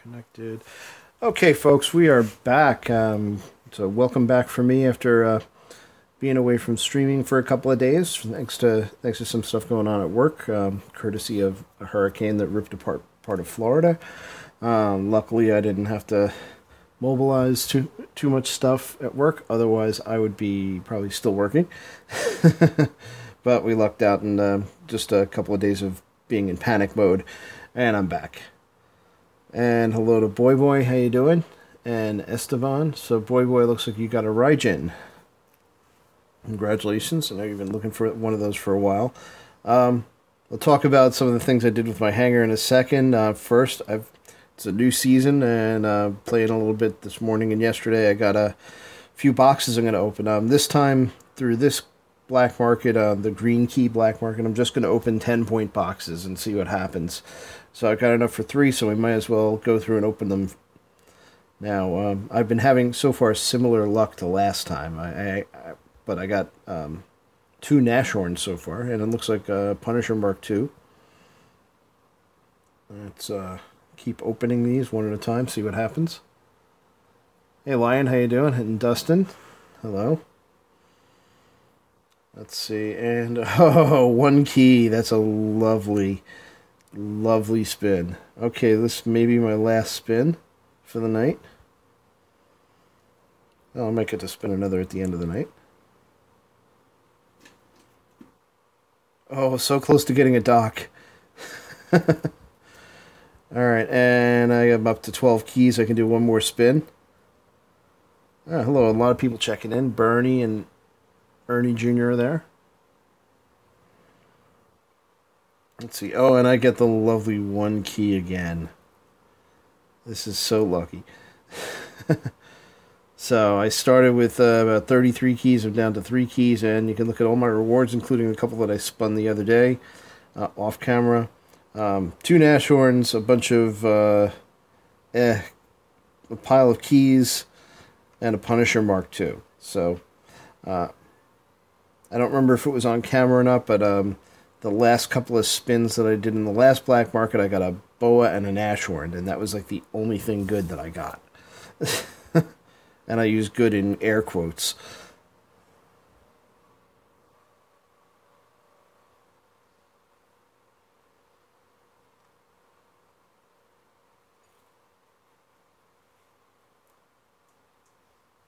Connected. Okay, folks, we are back. So welcome back for me after being away from streaming for a couple of days, thanks to some stuff going on at work, courtesy of a hurricane that ripped apart part of Florida. Luckily, I didn't have to mobilize too much stuff at work. Otherwise, I would be probably still working. But we lucked out in just a couple of days of being in panic mode, and I'm back. And hello to Boy Boy, how you doing? And Esteban. So Boy Boy, looks like you got a Raijin. Congratulations. I know you've been looking for one of those for a while. We'll talk about some of the things I did with my hangar in a second. First, it's a new season, and playing a little bit this morning and yesterday. I got a few boxes I'm going to open. This time, through this black market, the green key black market, I'm just going to open 10-point boxes and see what happens. So I got enough for 3, so we might as well go through and open them now. I've been having so far similar luck to last time. But I got 2 Nashorns so far, and it looks like Punisher Mark II. Let's keep opening these one at a time, see what happens. Hey Lion, how you doing? And Dustin, hello. Let's see, and oh, 1 key. That's a lovely spin. Okay, this may be my last spin for the night. Oh, I might get to spin another at the end of the night. Oh, so close to getting a dock. Alright, and I am up to 12 keys. I can do one more spin. Hello, a lot of people checking in. Bernie and Ernie Jr. are there. Let's see. Oh, and I get the lovely 1 key again. This is so lucky. So I started with about 33 keys. I'm down to 3 keys, and you can look at all my rewards, including a couple that I spun the other day off camera. 2 Nashorns, a bunch of a pile of keys, and a Punisher Mark II. So I don't remember if it was on camera or not, but the last couple of spins that I did in the last black market, I got a boa and a Nashorn, and that was like the only thing good that I got. And I use good in air quotes.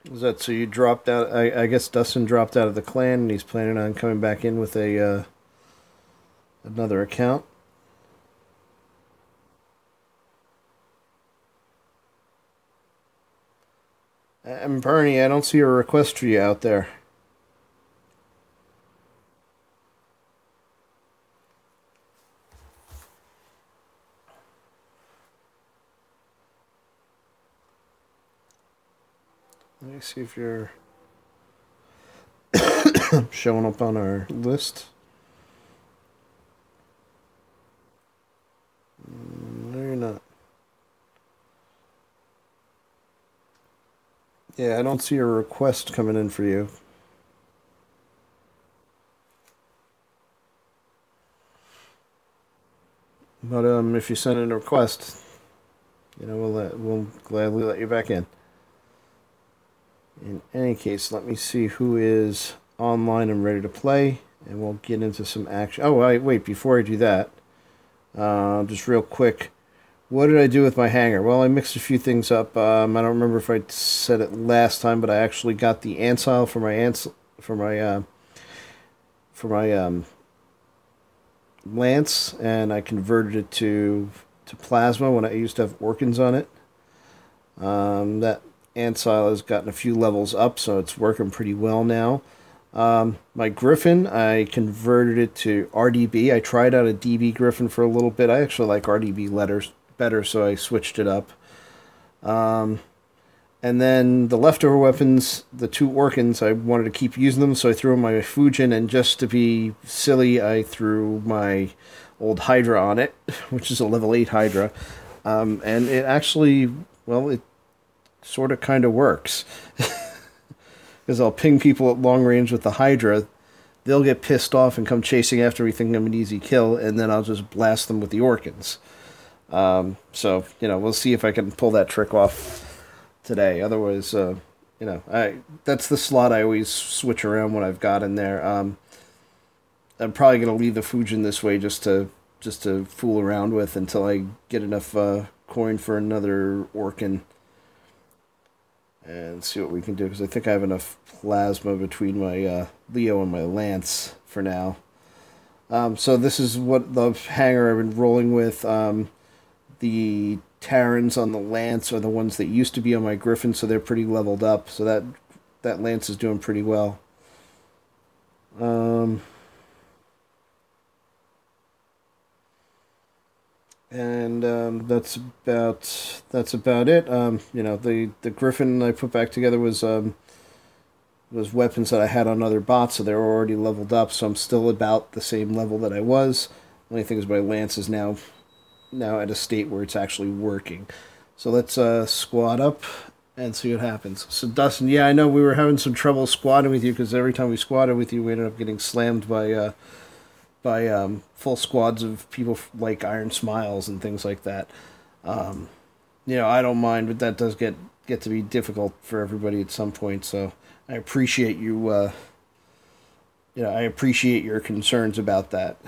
Is that so you dropped out? I guess Dustin dropped out of the clan, and he's planning on coming back in with a another account. And Bernie, I don't see a request for you out there. Let me see if you're showing up on our list. No, you're not. Yeah, I don't see a request coming in for you. But if you send in a request, we'll gladly let you back in. In any case, let me see who is online and ready to play, and we'll get into some action. Oh, wait, before I do that, just real quick, what did I do with my hangar? Well, I mixed a few things up. I don't remember if I said it last time, but I actually got the ancile for my lance, and I converted it to plasma when I used to have Orkans on it. That ancile has gotten a few levels up, so it's working pretty well now. My Griffin, I converted it to RDB. I tried out a DB Griffin for a little bit. I actually like RDB letters better, so I switched it up. And then the leftover weapons, the 2 Orkans, I wanted to keep using them, so I threw in my Fujin, and just to be silly, I threw my old Hydra on it, which is a level 8 Hydra. And it actually, well, it sort of kind of works. Because I'll ping people at long range with the Hydra, they'll get pissed off and come chasing after me thinking I'm an easy kill, and then I'll just blast them with the Orkans. So, we'll see if I can pull that trick off today. Otherwise, I that's the slot I always switch around when I've got in there. I'm probably gonna leave the Fujin this way just to fool around with until I get enough coin for another Orkin and see what we can do. Because I think I have enough plasma between my Leo and my Lance for now. So this is what the hangar I've been rolling with. The Terrans on the Lance are the ones that used to be on my Griffin, so they're pretty leveled up. So that Lance is doing pretty well. Um, and that's about it. The Griffin I put back together was weapons that I had on other bots, so they were already leveled up. So I'm still about the same level that I was. Only thing is my Lance is now at a state where it's actually working. So let's squad up and see what happens. So Dustin, yeah, I know we were having some trouble squatting with you because every time we squatted with you, we ended up getting slammed by full squads of people like Iron Smiles and things like that. Um, I don't mind, but that does get to be difficult for everybody at some point. So I appreciate you. I appreciate your concerns about that.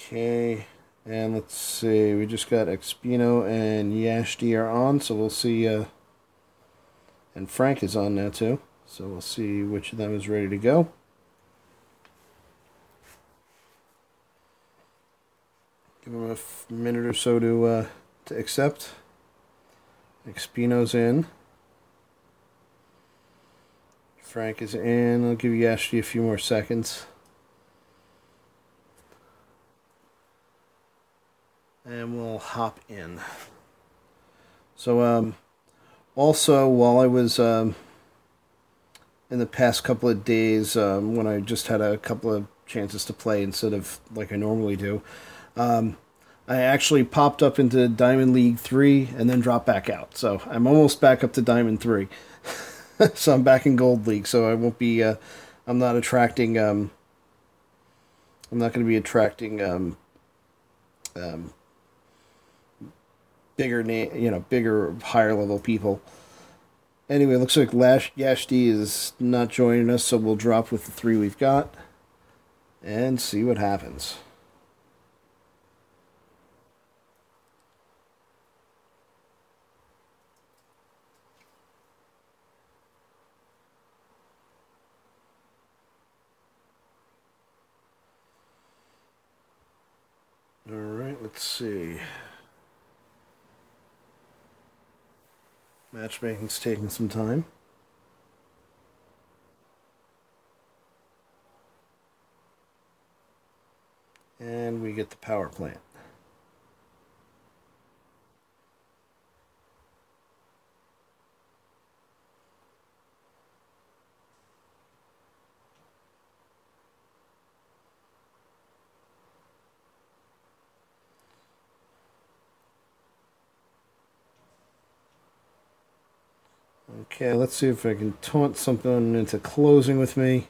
Okay, and let's see. We just got Expino and Yashti are on, so we'll see. And Frank is on now too, so we'll see which of them is ready to go. Give him a minute or so to accept. Expino's in. Frank is in. I'll give Yashti a few more seconds. And we'll hop in. So, also, while I was in the past couple of days, when I just had a couple of chances to play instead of like I normally do, um, I actually popped up into Diamond League 3 and then dropped back out. So I'm almost back up to Diamond 3. So I'm back in Gold League. So I won't be. I'm not attracting. I'm not going to be attracting um, bigger, higher level people. Anyway, looks like Yashti is not joining us, so we'll drop with the three we've got and see what happens. All right, let's see. Matchmaking's taking some time. And we get the power plant. Okay, let's see if I can taunt something into closing with me.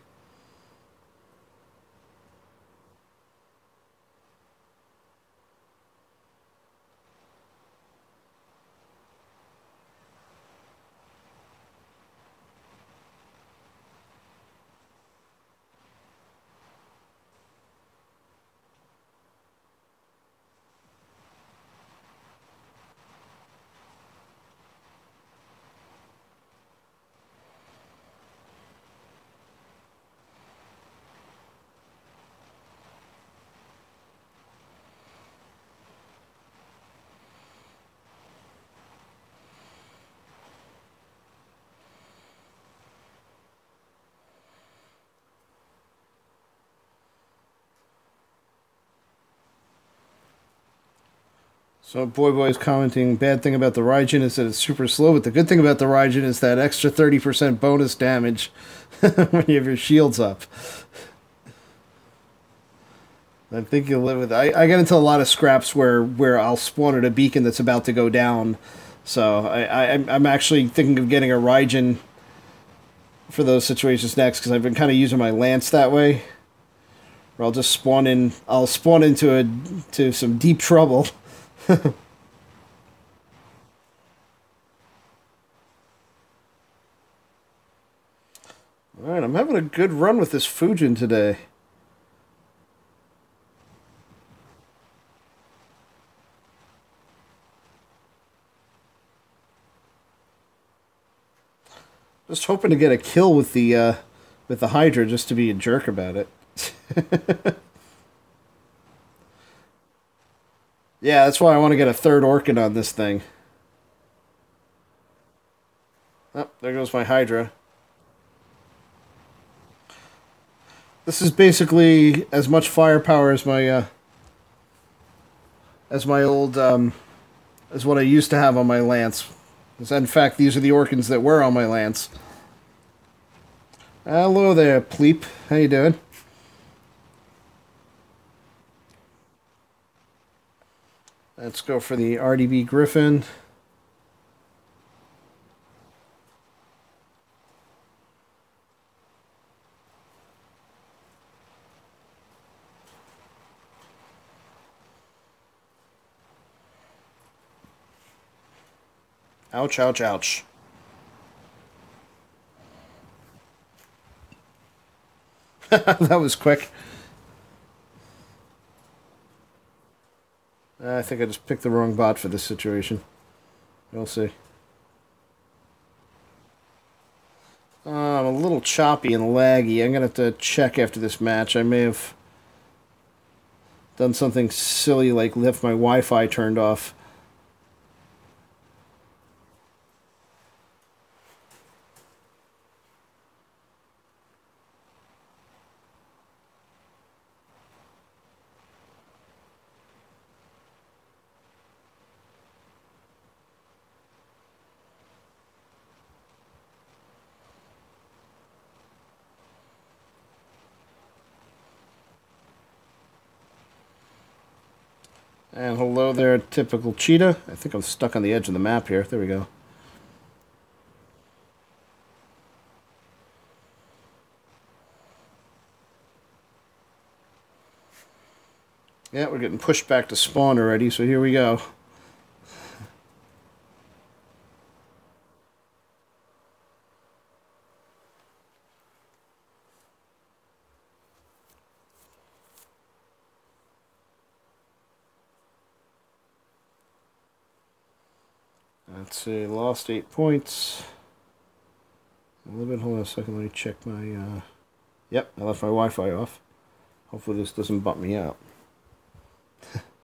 So Boy is commenting, bad thing about the Raijin is that it's super slow, but the good thing about the Raijin is that extra 30% bonus damage when you have your shields up. I think you'll live with it. I get into a lot of scraps where I'll spawn at a beacon that's about to go down. So I'm actually thinking of getting a Raijin for those situations next, because I've been kind of using my Lance that way. or I'll just spawn in. I'll spawn to some deep trouble. All right, I'm having a good run with this Fujin today. Just hoping to get a kill with the Hydra, just to be a jerk about it. Yeah, that's why I want to get a third Orchid on this thing. Oh, there goes my Hydra. This is basically as much firepower as my old as what I used to have on my lance. In fact, these are the Orkins that were on my lance. Hello there, Pleep. How you doing? Let's go for the RDB Griffin. Ouch, ouch, ouch. That was quick. I think I just picked the wrong bot for this situation. We'll see. I'm a little choppy and laggy. I'm going to have to check after this match. I may have done something silly like left my Wi-Fi turned off. And hello there, typical cheetah. I think I'm stuck on the edge of the map here. There we go. Yeah, we're getting pushed back to spawn already, so here we go. Let's see, lost 8 points. A little bit, hold on a second, let me check my, Yep, I left my Wi-Fi off. Hopefully this doesn't bump me out.